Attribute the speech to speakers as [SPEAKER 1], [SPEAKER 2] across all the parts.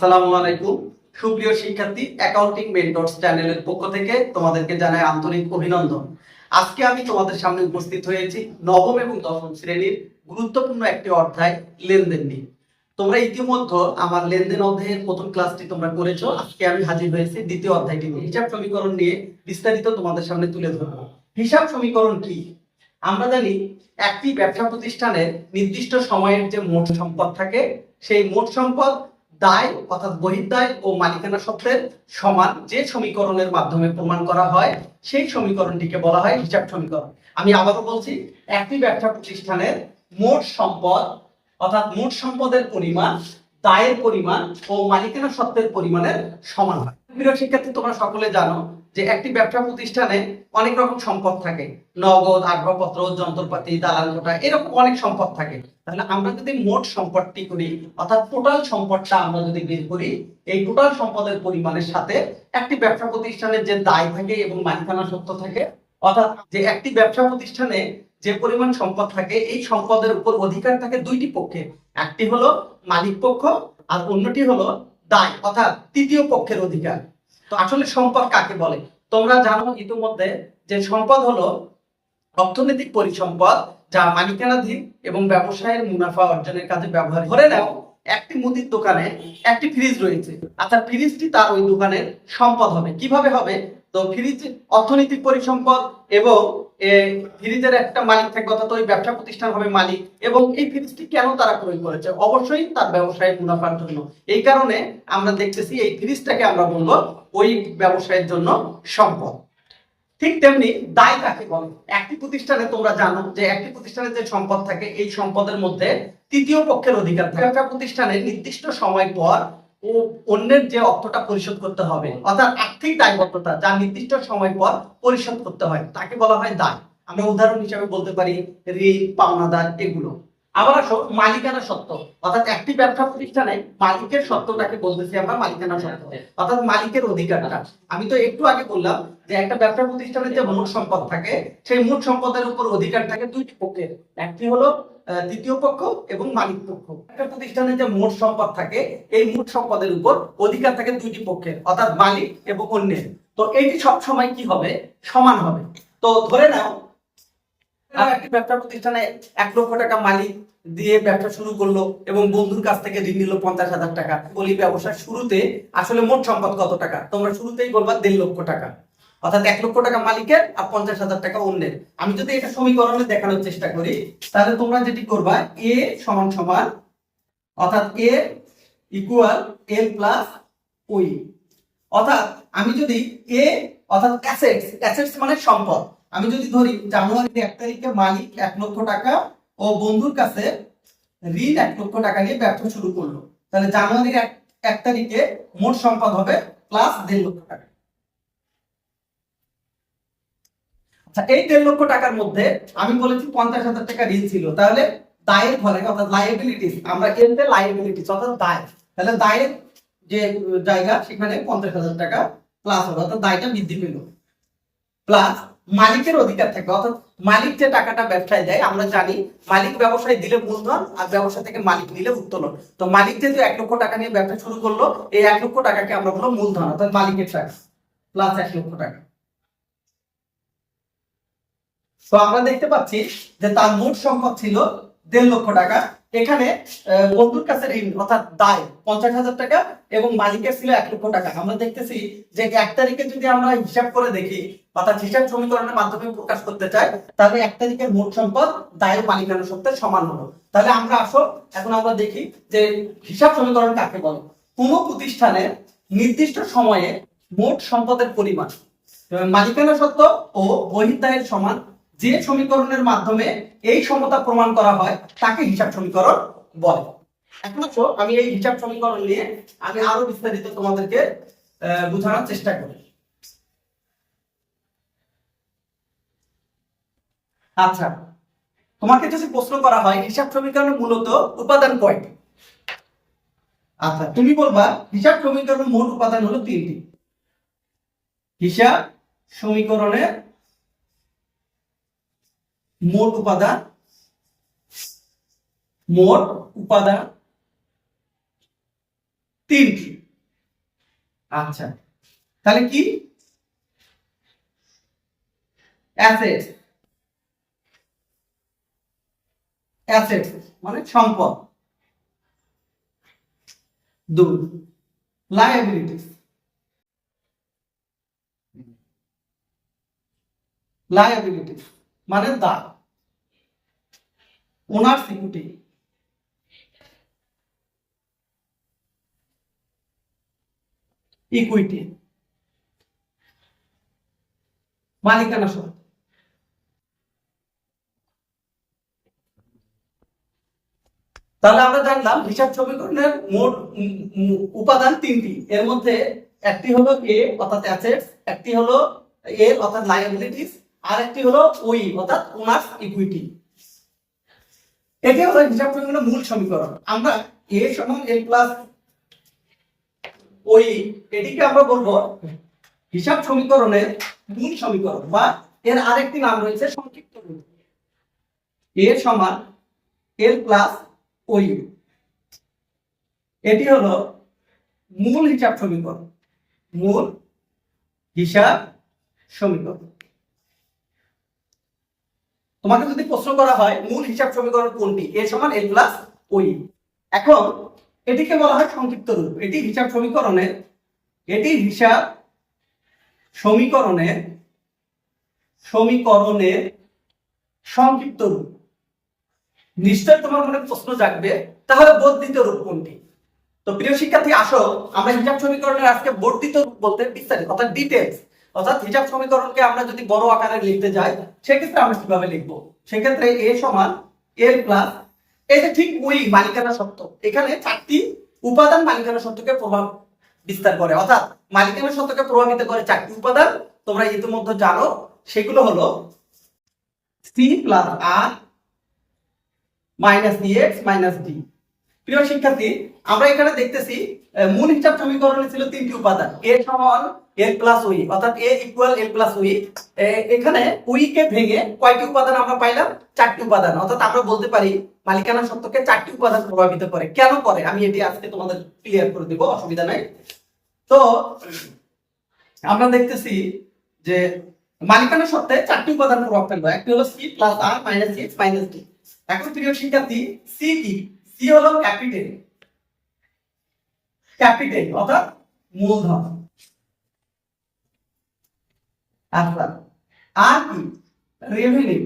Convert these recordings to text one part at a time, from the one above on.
[SPEAKER 1] আসসালামু আলাইকুম। সুপ্রিয় শিক্ষার্থী, অ্যাকাউন্টিং মেন্টরস চ্যানেলের পক্ষ থেকে তোমাদেরকে জানাই আন্তরিক অভিনন্দন। আজকে আমি তোমাদের সামনে উপস্থিত হয়েছি নবম এবং দশম শ্রেণীর গুরুত্বপূর্ণ একটি অধ্যায় লেনদেন নিয়ে। তোমরা ইতিমধ্যে আমার লেনদেন অধ্যায়ের প্রথম ক্লাসটি তোমরা করেছো। আজকে আমি হাজির হয়েছি দ্বিতীয় অধ্যায়টি নিয়ে, হিসাব সমীকরণ নিয়ে বিস্তারিত তোমাদের সামনে তুলে ধরবো। হিসাব সমীকরণ কি? আমরা জানি একটি ব্যবসা প্রতিষ্ঠানের নির্দিষ্ট সময়ের যে মোট সম্পদ থাকে, সেই মোট সম্পদ দায় অর্থাৎ বহির্দায় ও মালিকানা সত্ত্বের সমান যে সমীকরণের মাধ্যমে প্রমাণ করা হয়, সেই সমীকরণটিকে বলা হয় হিসাব সমীকরণ। আমি আবারও বলছি, একটি ব্যবসা প্রতিষ্ঠানের মোট সম্পদ অর্থাৎ মোট সম্পদের পরিমাণ দায়ের পরিমাণ ও মালিকানা সত্ত্বের পরিমাণের সমান হয়। প্রিয় শিক্ষার্থী, তোমরা সকলে জানো যে একটি ব্যবসা প্রতিষ্ঠানে অনেক রকম সম্পদ থাকে, নগদ, আসবাবপত্র, যন্ত্রপাতি, দালান কোঠা, এরকম অনেক সম্পদ থাকে। তাহলে আমরা যদি মোট সম্পদটি করি অর্থাৎ টোটাল সম্পদটা আমরা যদি বের করি, এই টোটাল সম্পদের পরিমাণের সাথে একটি ব্যবসা প্রতিষ্ঠানের যে দায় থাকে এবং মালিকানা সত্ত্ব থাকে, অর্থাৎ যে একটি ব্যবসা প্রতিষ্ঠানে যে পরিমাণ সম্পদ থাকে, এই সম্পদের উপর অধিকার থাকে দুইটি পক্ষে, একটি হলো মালিক পক্ষ আর অন্যটি হলো দায় অর্থাৎ তৃতীয় পক্ষের অধিকার। তো আসলে সম্পদ কাকে বলে? তোমরা জানো ইতিমধ্যে যে সম্পদ হলো অর্থনৈতিক পরিসম্পদ যা মালিকানাধীন এবং ব্যবসায়ের মুনাফা অর্জনের কাজে ব্যবহার। ধরে নাও একটি মুদির দোকানে একটি ফ্রিজ রয়েছে, অর্থাৎ ফ্রিজটি তার ওই দোকানের সম্পদ হবে। কিভাবে হবে? তো ফ্রিজ অর্থনৈতিক পরিসম্পদ এবং ফ্রিজের একটা মালিক থাকবে, অর্থাৎ ওই ব্যবসা প্রতিষ্ঠান হবে মালিক। এবং এই ফ্রিজটি কেন তারা ক্রয় করেছে? অবশ্যই তার ব্যবসায়ের মুনাফার জন্য। এই কারণে আমরা দেখতেছি এই ফ্রিজটাকে আমরা বলবো ওই ব্যবসায়ের জন্য সম্পদ। ঠিক তেমনি দায় কাকে বলে? একটি প্রতিষ্ঠানে তোমরা জানো যে একটি প্রতিষ্ঠানে যে সম্পদ থাকে, এই সম্পদের মধ্যে তৃতীয় পক্ষের অধিকার থাকে। একটা প্রতিষ্ঠানের নির্দিষ্ট সময় পর ও অন্যের যে অর্থটা পরিশোধ করতে হবে, অর্থাৎ আর্থিক দায়বদ্ধতা যা নির্দিষ্ট সময় পর পরিশোধ করতে হয়, তাকে বলা হয় দায়। আমরা উদাহরণ হিসেবে বলতে পারি ঋণ, পাওনাদার, এগুলো। আবার আসো মালিকানা সত্ত্ব, অর্থাৎ একটি ব্যবসা প্রতিষ্ঠানে মালিকের সত্ত্বটাকে বলতেছি আমরা মালিকানা সত্ত্ব, অর্থাৎ মালিকের অধিকারটা। আমি তো একটু আগে বললাম যে একটা ব্যবসা প্রতিষ্ঠানের যে মোট সম্পদ থাকে, সেই মোট সম্পদের উপর অধিকার থাকে দুইটি পক্ষের, একটি হলো তৃতীয় পক্ষ এবং মালিক পক্ষ। একটা প্রতিষ্ঠানের যে মোট সম্পদ থাকে, এই মোট সম্পদের উপর অধিকার থাকে দুইটি পক্ষের, অর্থাৎ মালিক এবং অন্যের। তো এইটি সবসময় কি হবে? সমান হবে। তো ধরে নাও একটি ব্যবসা প্রতিষ্ঠানে 1 লক্ষ টাকা মালিক দিয়ে ব্যবসা শুরু করলো এবং বন্ধুর কাছ থেকে ঋণ নিল 50,000 টাকা। বলি ব্যবসার শুরুতে আসলে মোট সম্পদ কত টাকা? তোমরা শুরুতেই বলবা 1.5 লক্ষ টাকা, অর্থাৎ 1 লক্ষ টাকা মালিকের আর 50,000 টাকা অন্যের। আমি যদি এটা সমীকরণে দেখানোর চেষ্টা করি, তাহলে তোমরা যেটি করবা এ সমান সমান, অর্থাৎ এ ইকুয়াল এল প্লাস ওই। অর্থাৎ আমি যদি এ অর্থাৎ অ্যাসেটস মানে সম্পদ, আমি যদি ধরি জানুয়ারির 1 তারিখে মালিক 1 লক্ষ টাকা ও বন্ধুর কাছে ঋণ 1 লক্ষ টাকা নিয়ে ব্যবসা শুরু করলো, তাহলে জানুয়ারির 1 তারিখে মোট সম্পদ হবে প্লাস 1.5 লক্ষ টাকা। আচ্ছা, এই 1.5 লক্ষ টাকার মধ্যে আমি বলেছি 50,000 টাকা ঋণ ছিল, তাহলে দায়ের ফলে অর্থাৎ লায়াবিলিটিস, আমরা এতে লায়াবিলিটিস অর্থাৎ দায়, তাহলে দায়ের যে জায়গা সেখানে 50,000 টাকা প্লাস হবে, অর্থাৎ দায়টা বৃদ্ধি পেল। প্লাস মালিকের অধিকার থাকবে, অর্থাৎ মালিক যে টাকাটা ব্যবসায় দেয়, আমরা জানি মালিক ব্যবসায় দিলে মূলধন আর ব্যবসা থেকে মালিক নিলে উত্তোলন। তো মালিক যেহেতু 1 লক্ষ টাকা নিয়ে ব্যবসা শুরু করলো, এই 1 লক্ষ টাকাকে আমরা বলবো মূলধন অর্থাৎ মালিকের টাকা প্লাস 1 লক্ষ টাকা। তো আমরা দেখতে পাচ্ছি যে তার মোট সম্পদ ছিল 1.5 লক্ষ টাকা। এখানে বন্ধুর কাছে ঋণ অর্থাৎ দায় 50,000 টাকা এবং মালিকের ছিল 1 লক্ষ টাকা। আমরা দেখতেছি যে 1 তারিখে যদি আমরা হিসাব করে দেখি, অর্থাৎ হিসাব সমীকরণের মাধ্যমে প্রকাশ করতে চাই, তাহলে 1 তারিখের মোট সম্পদ দায় ও মালিকানা সত্ত্বের সমান হলো। তাহলে আমরা এখন আমরা দেখি যে হিসাব সমীকরণ কাকে বলে। কোনো প্রতিষ্ঠানের নির্দিষ্ট সময়ে মোট সম্পদের পরিমাণ মালিকানা সত্ত্ব ও বহির্দায়ের সমান যে সমীকরণের মাধ্যমে এই সমতা প্রমাণ করা হয়, তাকে হিসাব সমীকরণ বলে। এখন আমি এই হিসাব সমীকরণ নিয়ে আমি আরো বিস্তারিত তোমাদেরকে বোঝানোর চেষ্টা করি। আচ্ছা, তোমাকে যদি প্রশ্ন করা হয় হিসাব সমীকরণের মূলত উপাদান কয়টি, আচ্ছা তুমি বলবা হিসাব সমীকরণের মোট উপাদান হলো 3টি। হিসাব সমীকরণের মোট উপাদান তিনটি। আচ্ছা, তাহলে কি অ্যাসেটস, অ্যাসেটস মানে সম্পদ। দুই, লায়াবিলিটিস, লায়াবিলিটিস মানে দায়। ওনার্স ইকুইটি, ইকুইটি মালিকানা সত্ত্ব। তাহলে আমরা জানলাম হিসাব সমীকরণের মোট উপাদান তিনটি। এর মধ্যে একটি হলো এ অর্থাৎ অ্যাসেটস, একটি হলো এল অর্থাৎ লায়াবিলিটিস, আর একটি হলো ওই অর্থাৎ ওনার্স ইকুইটি। এটি হলো হিসাব সমীকরণের মূল সমীকরণ। আমরা এ সমান এল প্লাস ওই, এটিকে আমরা বলবো হিসাব সমীকরণের মূল সমীকরণ, বা এর আরেকটি নাম রয়েছে সংক্ষিপ্ত রূপ এ সমান এল প্লাস ওই। এটি হলো মূল হিসাব সমীকরণ, মূল হিসাব সমীকরণ। তোমাকে যদি প্রশ্ন করা হয় মূল হিসাব সমীকরণ কোনটি, এ সমান এল প্লাস ওই, এখন এটিকে বলা হয় সংক্ষিপ্ত রূপ। এটি হিসাব সমীকরণের, এটি হিসাব সমীকরণের সমীকরণের সংক্ষিপ্ত রূপ। নিশ্চয় তোমার মনে প্রশ্ন জাগবে তাহলে বর্ধিত রূপ কোনটি। তো প্রিয় শিক্ষার্থী, আসো আমরা হিসাব সমীকরণের আজকে বর্ধিত রূপ বলতে বিস্তারিত অর্থাৎ ডিটেইলস, অর্থাৎ হিসাব সমীকরণকে আমরা যদি বড় আকারে লিখতে যাই সেক্ষেত্রে আমরা কিভাবে লিখবো। সেক্ষেত্রে এ সমান এল প্লাস, এই যে ঠিক ওই মালিকানা সত্ত্ব, এখানে চারটি উপাদান মালিকানা সত্ত্বকে প্রভাব বিস্তার করে, অর্থাৎ মালিকানা সত্ত্বকে প্রভাবিত করে চারটি উপাদান। তোমরা ইতিমধ্যে জানো, সেগুলো হলো সি প্লাস আর মাইনাস ডিএক্স মাইনাস ডি। প্রিয় শিক্ষার্থী, আমরা এখানে দেখতেছি মূল হিসাব সমীকরণে ছিল তিনটি উপাদান, এ সমান এল প্লাস ওই অর্থাৎ এ ইকুয়াল এল প্লাস ওই। এখানে ওই কে ভেঙে কয়টি উপাদান আমরা পাইলাম? চারটি উপাদান। অর্থাৎ আমরা বলতে পারি মালিকানা সত্ত্বকে চারটি উপাদান প্রভাবিত করে। কেন করে আমি এটি আজকে তোমাদের ক্লিয়ার করে দেব, অসুবিধা নাই। তো আমরা দেখতেছি যে মালিকানা সত্ত্বে চারটি উপাদান প্রভাব ফেলবে। একটি হলো সি প্লাস আর মাইনাস এক্স মাইনাস ডি। এখন প্রিয় শিক্ষার্থী, সি কি? সি হলো ক্যাপিটাল, ক্যাপিটাল অর্থাৎ মূলধন। আচ্ছা, আর কি? রেভিনিউ,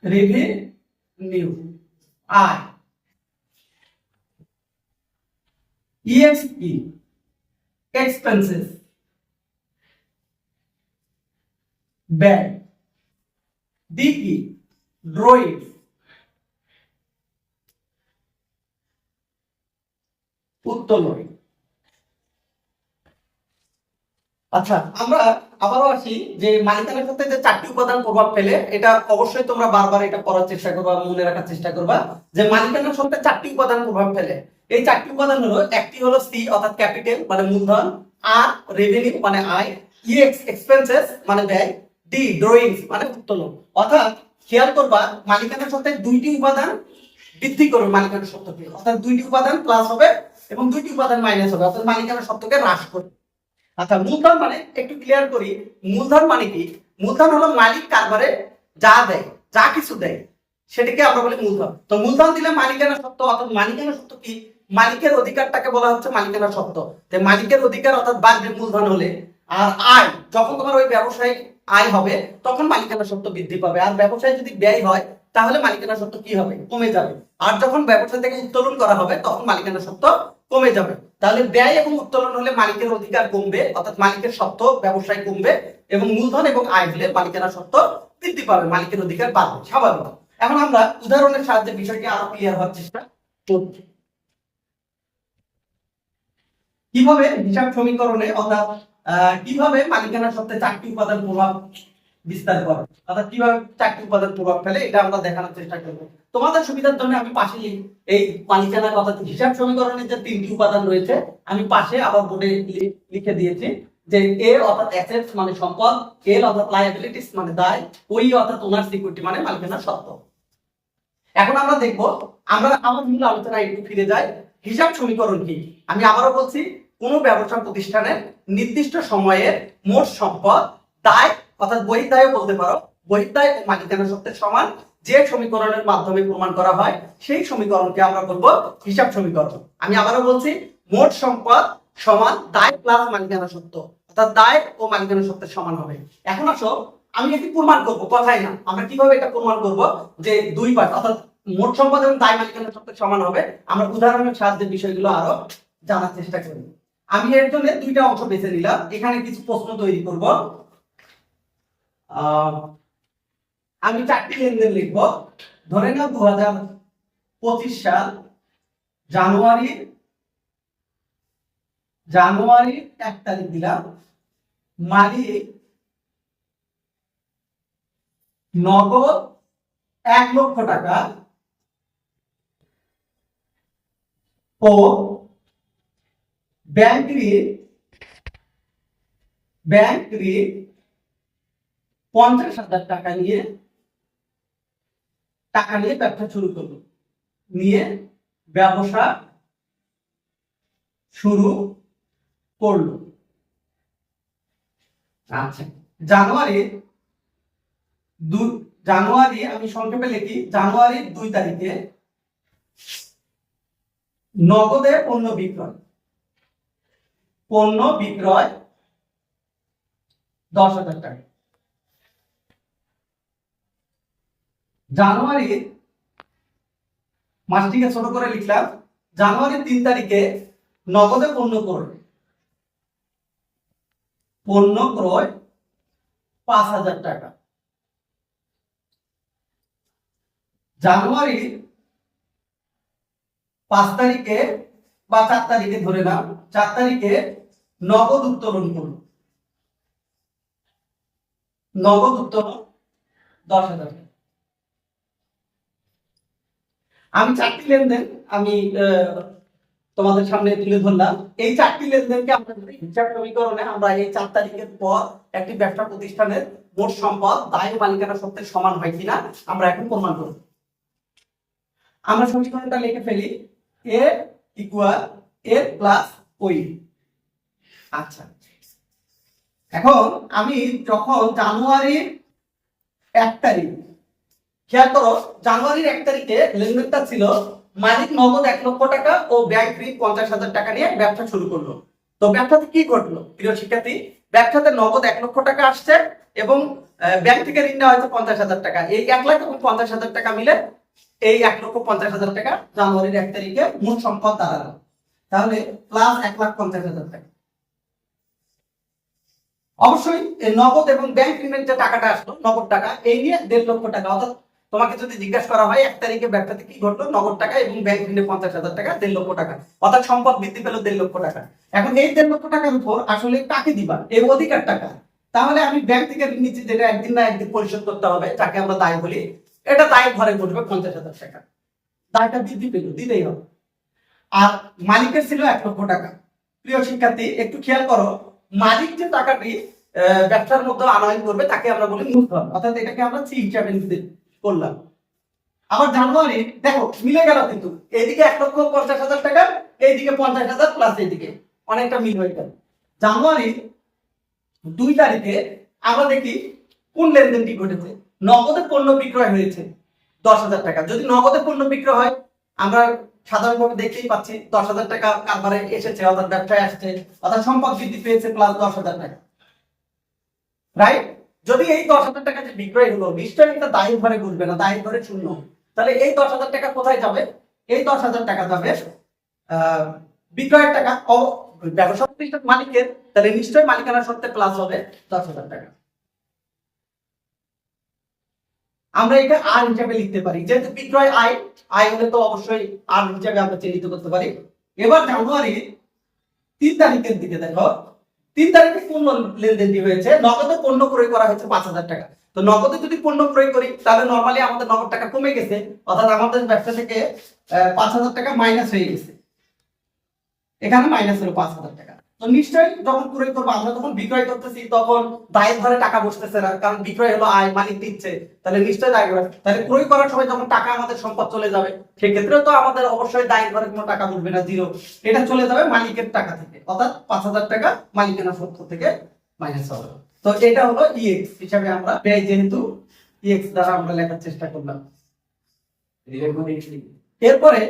[SPEAKER 1] রেভিনিউ আয়। ইএক্স কি? এক্সপেন্সেস, ব্যয়। ডি কি? ড্রয়িংস, উত্তোলন। আচ্ছা, আমরা আবারও আসি যে মালিকানার সাথে যে চারটি উপাদান প্রভাব ফেলে, এটা অবশ্যই তোমরা বারবার এটা পড়ার চেষ্টা করবা, মনে রাখার চেষ্টা করবা যে মালিকানার সাথে চারটি উপাদান প্রভাব ফেলে। এই চারটি উপাদান হলো, একটি হলো সি অর্থাৎ ক্যাপিটাল মানে মূলধন, আর রেভিনিউ মানে আয়, ইএক্স এক্সপেন্সেস মানে ব্যয়, ডি ড্রয়িংস মানে উত্তোলন। অর্থাৎ খেয়াল করবা মালিকানার সাথে দুইটি উপাদান বৃদ্ধি করবে মালিকানার সত্ত্বকে, অর্থাৎ দুইটি উপাদান প্লাস হবে এবং দুইটি উপাদান মাইনাস হবে, অর্থাৎ মালিকানার সত্ত্বকে হ্রাস করবে। আচ্ছা, মূলধন মানে একটু ক্লিয়ার করি, মূলধন মানে কি? মূলধন হলো মালিক কারবারে যা দেয়, যা কিছু দেয় সেটাকে আমরা বলি মূলধন। তো মূলধন দিলে মালিকানা সত্ত্ব, অর্থাৎ মালিকানা সত্ত্ব কি? মালিকের অধিকারটাকে বলা হচ্ছে মালিকানা সত্ত্ব। তো মালিকের অধিকার অর্থাৎ বাড়বে মূলধন হলে। আর আয়, যখন তোমার ওই ব্যবসায়িক আয় হবে তখন মালিকানা সত্ত্ব বৃদ্ধি পাবে। আর ব্যবসায় যদি ব্যয় হয় তাহলে মালিকানা সত্ত্ব কি হবে? কমে যাবে। আর যখন ব্যবসা থেকে উত্তোলন করা হবে তখন মালিকানা সত্ত্ব কমে যাবে। তাহলে ব্যয় এবং উত্তোলন হলে মালিকের অধিকার কমবে, অর্থাৎ মালিকের সত্ত্ব ব্যবসায় কমবে, এবং মূলধন এবং আয় হলে মালিকানা সত্ত্ব বৃদ্ধি পাবে, মালিকের অধিকার বাড়বে, স্বাভাবিক। এখন আমরা উদাহরণের সাহায্যে বিষয়টি আরো ক্লিয়ার হওয়ার চেষ্টা করছি। কিভাবে হিসাব সমীকরণে অর্থাৎ কিভাবে মালিকানা সত্ত্বে চারটি উপাদান প্রভাব বিস্তার করে, অর্থাৎ কিভাবে চারটি উপাদান প্রভাব ফেলে, এটা আমরা দেখানোর চেষ্টা করব। তোমাদের সুবিধার জন্য আমি পাশে এই মালিকানা অর্থাৎ হিসাব সমীকরণের যে তিনটি উপাদান রয়েছে আমি পাশে আবার বোর্ডে লিখে দিয়েছি যে এ অর্থাৎ অ্যাসেটস মানে সম্পদ, এল অর্থাৎ লায়াবিলিটিস মানে দায়, ওই অর্থাৎ ওনার সিকিউরিটি মানে মালিকানার সত্ত্ব। এখন আমরা দেখব, আমরা আমার মূল আলোচনায় একটু ফিরে যাই হিসাব সমীকরণ কি? আমি আবারও বলছি, কোনো ব্যবসা প্রতিষ্ঠানের নির্দিষ্ট সময়ের মোট সম্পদ দায়, অর্থাৎ বহির্দায় বলতে পারো, বহির্দায় ও মালিকানা সত্ত্বের সমান যে সমীকরণের মাধ্যমে প্রমাণ করা হয় সেই সমীকরণকে আমরা বলবো হিসাব সমীকরণ। আমি আবারও বলছি, মোট সম্পদ সমান দায় প্লাস মালিকানা সত্ত্ব, অর্থাৎ দায় ও মালিকানা সত্ত্বের সমান হবে। এখন আসো আমি এটি প্রমাণ করব, কথাই না, আমরা কিভাবে এটা প্রমাণ করব যে দুই পার্ট অর্থাৎ মোট সম্পদ এবং দায় মালিকানা সত্ত্বের সমান হবে। আমরা উদাহরণের সাহায্যে বিষয়গুলো আরো জানার চেষ্টা করি। আমি এর জন্য দুইটা অংশ বেছে নিলাম, এখানে কিছু প্রশ্ন তৈরি করব। আমি 4টি লেনদেন লিখব। ধরে নাও 2025 সাল জানুয়ারির 1 তারিখ দিলাম। মালিক নগদ 1 লক্ষ টাকা ও ব্যাংক ঋণ 50,000 টাকা নিয়ে ব্যবসা শুরু করলো, ব্যবসা শুরু করলো। আচ্ছা, জানুয়ারি আমি সংক্ষেপে লিখি, জানুয়ারির 2 তারিখে নগদে পণ্য বিক্রয় 10,000 টাকা। জানুয়ারি মাসটিকে ছোট করে লিখলাম, জানুয়ারির 3 তারিখে নগদে পণ্য ক্রয় 5,000 টাকা। জানুয়ারি 5 তারিখে বা 4 তারিখে ধরে নাও, 4 তারিখে নগদ উত্তোলন করলো, 10,000 টাকা। আমি 4টি লেনদেন আমি তোমাদের সামনে তুলে ধরলাম। এই 4টি লেনদেনকে আমরা হিসাব সমীকরণে আমরা এই 4 তারিখের পর একটি ব্যবসা প্রতিষ্ঠানের মোট সম্পদ দায় মালিকানা সত্ত্বের সমান হয় কিনা আমরা এখন প্রমাণ করব। আমরা সমীকরণটা লিখে ফেলি, a ইকুয়াল a প্লাস ওই। আচ্ছা, এখন আমি যখন জানুয়ারির 1 তারিখ, খেয়াল করো, জানুয়ারির 1 তারিখে লেনদেনটা ছিল মালিক নগদ 1 লক্ষ টাকা ও ব্যাংক ঋণ 50,000 টাকা নিয়ে ব্যবসা শুরু করলো। তো ব্যবসাতে কি ঘটলো প্রিয় শিক্ষার্থী? ব্যবসাতে নগদ 1 লক্ষ টাকা আসছে এবং ব্যাংক থেকে ঋণ নেওয়া হয়েছে 50,000 টাকা। এই 1 লাখ এবং 50,000 টাকা মিলে এই 1,50,000 টাকা জানুয়ারির 1 তারিখে মোট সম্পদ দাঁড়ালো। তাহলে প্লাস 1,50,000 টাকা। অবশ্যই নগদ এবং ব্যাংক ঋণের যে টাকাটা আসলো, নগদ টাকা, এই নিয়ে 1.5 লক্ষ টাকা। অর্থাৎ তোমাকে যদি জিজ্ঞাসা করা হয় 1 তারিখে ব্যবসাতে কি ঘটলো, নগদ টাকা এবং ব্যাংক ঋণে 50,000 টাকা, 1.5 লক্ষ টাকা, অর্থাৎ সম্পদ বৃদ্ধি পেল 1.5 লক্ষ টাকা। এখন এই 1.5 লক্ষ টাকার উপর আসলে কাকে দিবা? এই অধিকার টাকা। তাহলে আমি ব্যাংক থেকে ঋণ নিচ্ছি, যেটা একদিন না একদিন পরিশোধ করতে হবে, যাকে আমরা দায় বলি, এটা দায়ের ঘরে ঘটবে 50,000 টাকা। দায়টা বৃদ্ধি পেল, দিতেই হবে। আর মালিকের ছিল 1 লক্ষ টাকা। প্রিয় শিক্ষার্থী, একটু খেয়াল করো, মালিক যে টাকাটি ব্যবসার মধ্যে আনয়ন করবে তাকে আমরা বলি মূলধন, অর্থাৎ এটাকে আমরা সি হিসাবে করলাম। আবার জানুয়ারি দেখো মিলে গেল, কিন্তু এইদিকে 1,50,000 টাকা, এইদিকে 50,000 প্লাস এইদিকে অনেকটা মিল হয়ে গেল। জানুয়ারি 2 তারিখে আমরা দেখি কোন লেনদেনটি ঘটেছে। নগদে পণ্য বিক্রয় হয়েছে 10,000 টাকা। যদি নগদে পণ্য বিক্রয় হয়, আমরা সাধারণভাবে দেখতেই পাচ্ছি 10,000 টাকা কারবারে এসেছে, অর্থাৎ ব্যবসায় আসছে, অর্থাৎ সম্পদ বৃদ্ধি পেয়েছে প্লাস 10,000 টাকা, রাইট? যদি এই 10,000 টাকা যে বিক্রয় হলো, নিশ্চয়ই এটা দায়ের ঘরে ঘুরবে না, দায়ের ঘরে শূন্য। তাহলে এই 10,000 টাকা কোথায় যাবে? এই 10,000 টাকা যাবে বিক্রয়ের টাকা ব্যবসা প্রতিষ্ঠান মালিকের, তাহলে নিশ্চয়ই মালিকানা সত্ত্বে প্লাস হবে 10,000 টাকা। আমরা এটা আর হিসাবে লিখতে পারি, যেহেতু বিক্রয় আয় হলে তো অবশ্যই আর হিসাবে আমরা চিহ্নিত করতে পারি। এবার জানুয়ারি 3 তারিখের দিকে দেখো, 3 তারিখে কোন লেনদেনটি হয়েছে? নগদে পণ্য ক্রয় করা হয়েছে 5,000 টাকা। তো নগদে যদি পণ্য ক্রয় করি, তাহলে নরমালি আমাদের নগদ টাকা কমে গেছে, অর্থাৎ আমাদের ব্যবসা থেকে 5,000 টাকা মাইনাস হয়ে গেছে, এখানে মাইনাস হলো 5,000 টাকা। তো নিশ্চয়ই যখন ক্রয় করবো, আমরা যখন বিক্রয় করতেছি তখন দায়ের ঘরে টাকা বসতেছে না, কারণ বিক্রয় হলো আয়, মালিক দিচ্ছে, তাহলে নিশ্চয়ই দায় ঘরে। তাহলে ক্রয় করার সময় যখন টাকা আমাদের সম্পদ চলে যাবে, সেক্ষেত্রে তো আমাদের অবশ্যই দায়ের ঘরে কোনো টাকা বসবে না, জিরো। এটা চলে যাবে মালিকের টাকা থেকে, অর্থাৎ 5,000 টাকা মালিকানা সত্ত্ব থেকে মাইনাস হবে। তো এটা হলো ইএক্স হিসাবে আমরা ব্যয়, যেহেতু ইএক্স দ্বারা আমরা লেখার চেষ্টা করলাম। এরপরে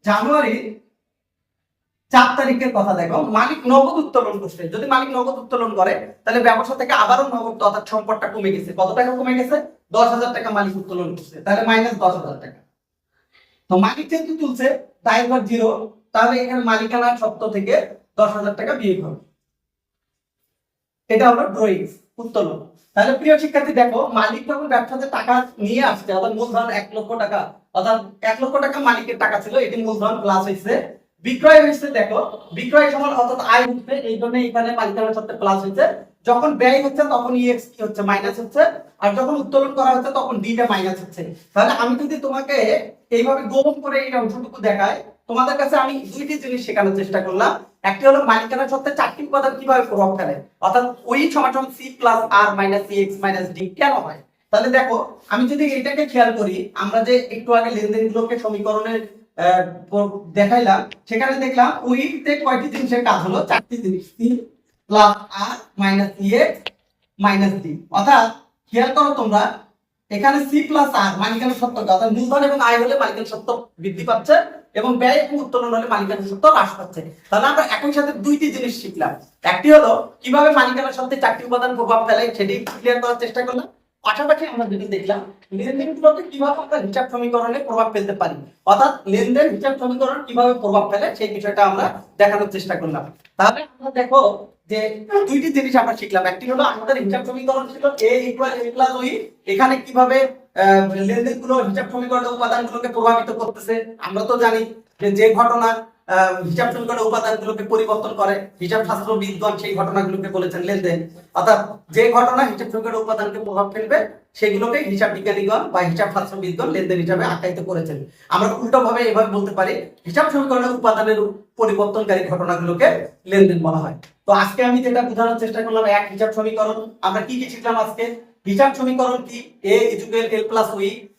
[SPEAKER 1] জানুয়ারি 4 তারিখের কথা দেখো, মালিক নগদ উত্তোলন করছে। যদি মালিক নগদ উত্তোলন করে, তাহলে ব্যবসা থেকে আবারও নগদ অর্থাৎ সম্পদটা কমে গেছে। কত টাকা কমে গেছে? 10,000 টাকা মালিক উত্তোলন করছে, তাহলে মাইনাস 10,000 টাকা। তো মালিক যেহেতু তুলছে, দায়ের ঘর জিরো, তাহলে এখানে মালিকানা সত্ত্ব থেকে 10,000 টাকা বিয়োগ হবে। এটা হলো ড্রয়িংস, উত্তোলন। তাহলে প্রিয় শিক্ষার্থী দেখো, মালিক যখন ব্যবসাতে টাকা নিয়ে আসছে, অর্থাৎ মূলধন 1 লক্ষ টাকা, অর্থাৎ 1 লক্ষ টাকা মালিকের টাকা ছিল, এটি মূলধন প্লাস হয়েছে, বিক্রয় হয়েছে। দেখো বিক্রয় সমান অর্থাৎ আয় হচ্ছে, এই জন্য এখানে মালিকানা সত্ত্বে প্লাস হয়েছে। যখন ব্যয় হচ্ছে তখন ইএক্স কি হচ্ছে? মাইনাস হচ্ছে। আর যখন উত্তোলন করা হচ্ছে তখন ডিটা মাইনাস হচ্ছে। তাহলে আমি যদি তোমাকে এইভাবে গোপন করে এই অংশটুকু দেখাই, তোমাদের কাছে আমি দুইটি জিনিস শেখানোর চেষ্টা করলাম। একটি হলো মালিকানা সত্ত্বে 4টি উপাদান কিভাবে প্রভাব ফেলে, অর্থাৎ ওই সমান সি প্লাস আর minus C X minus D কেন হয়। তাহলে দেখো, আমি যদি এটাকে খেয়াল করি, আমরা যে একটু আগে লেনদেনগুলোকে সমীকরণের দেখাইলাম, সেখানে দেখলাম ওইতে কয়টি জিনিসের কাজ হলো? 4টি জিনিস, সি প্লাস আর minus C X minus D. অর্থাৎ খেয়াল করো তোমরা, এখানে সি প্লাস আর মালিকানা সত্ত্ব, অর্থাৎ মূলধন এবং আয় হলে মালিকানা সত্ত্ব বৃদ্ধি পাচ্ছে এবং ব্যয় এবং উত্তোলন হলে মালিকানা সত্ত্ব হ্রাস পাচ্ছে। তাহলে আমরা একই সাথে দুইটি জিনিস শিখলাম। একটি হলো কিভাবে মালিকানা সত্ত্বে 4টি উপাদান প্রভাব ফেলে, সেটি ক্লিয়ার করার চেষ্টা করলাম। পাশাপাশি আমরা যেটি দেখলাম, লেনদেনগুলোকে কিভাবে আমরা হিসাব সমীকরণে প্রভাব ফেলতে পারি, অর্থাৎ লেনদেন হিসাব সমীকরণ কিভাবে প্রভাব ফেলে সেই বিষয়টা আমরা দেখানোর চেষ্টা করলাম। তাহলে আমরা দেখো যে দুইটি জিনিস আমরা শিখলাম। একটি হলো আমাদের হিসাব সমীকরণ ছিল a = a + o, এখানে কিভাবে লেনদেনগুলো হিসাব সমীকরণের উপাদানগুলোকে প্রভাবিত করতেছে। আমরা তো জানি যে যে ঘটনা হিসাব সমীকরণের উপাদানগুলোকে পরিবর্তন করে, হিসাব শাস্ত্রবিদগণ সেই ঘটনাগুলোকে বলেছেন লেনদেন। অর্থাৎ যে ঘটনা হিসাব সমীকরণের উপাদানকে প্রভাব ফেলবে, সেগুলোকে হিসাব বিজ্ঞানীগণ বা হিসাব শাস্ত্রবিদগণ লেনদেন হিসাবে আখ্যায়িত করেছেন। আমরা উল্টোভাবে এভাবে বলতে পারি, হিসাব সমীকরণের উপাদানের পরিবর্তনকারী ঘটনাগুলোকে লেনদেন বলা হয়। তো আজকে আমি যেটা বোঝানোর চেষ্টা করলাম, এক হিসাব সমীকরণ আমরা কি কি শিখলাম আজকে। হিসাব সমীকরণ কি? a = l + o,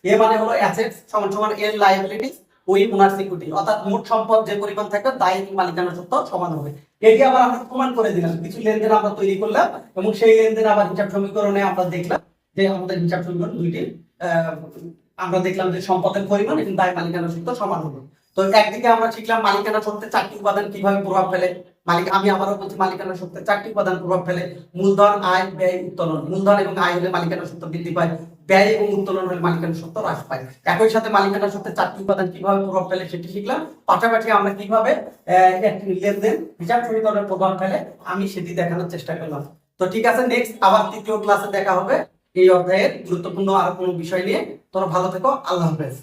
[SPEAKER 1] a মানে হলো অ্যাসেটস = l লায়াবিলিটিস, ওই ওনার সিকিউরিটি, অর্থাৎ মোট সম্পদ যে পরিমাণ থাকবে দায় এবং মালিকানা সত্ত্ব সমান হবে। এটি আবার আমরা প্রমাণ করে দিলাম, কিছু লেনদেন আমরা তৈরি করলাম এবং সেই লেনদেন আবার হিসাব সমীকরণে আমরা দেখলাম যে আমাদের হিসাব সমীকরণ দুইটি আমরা দেখলাম যে সম্পদের পরিমাণ এবং দায় মালিকানা সত্ত্ব সমান হবে। তো একদিকে আমরা শিখলাম মালিকানা সত্ত্বে 4টি উপাদান কিভাবে প্রভাব ফেলে। আমি আবারও বলছি, মালিকানা সত্ত্বে 4টি উপাদান প্রভাব ফেলে: মূলধন, আয়, ব্যয়, উত্তোলন। মূলধন এবং আয় হলে মালিকানা সত্ত্ব বৃদ্ধি পায়, ব্যয় এবং উত্তোলন হলে মালিকানা সত্ত্ব হ্রাস পায়। একই সাথে মালিকানা সত্ত্বে 4টি উপাদান কিভাবে প্রভাব ফেলে সেটি শিখলাম। পাশাপাশি আমরা কিভাবে লেনদেন হিসাব সমীকরণের প্রভাব ফেলে আমি সেটি দেখানোর চেষ্টা করলাম। তো ঠিক আছে, নেক্সট আবার 3য় ক্লাসে দেখা হবে এই অধ্যায়ের গুরুত্বপূর্ণ আরো কোনো বিষয় নিয়ে। তোমরা ভালো থেকো, আল্লাহ হাফেজ।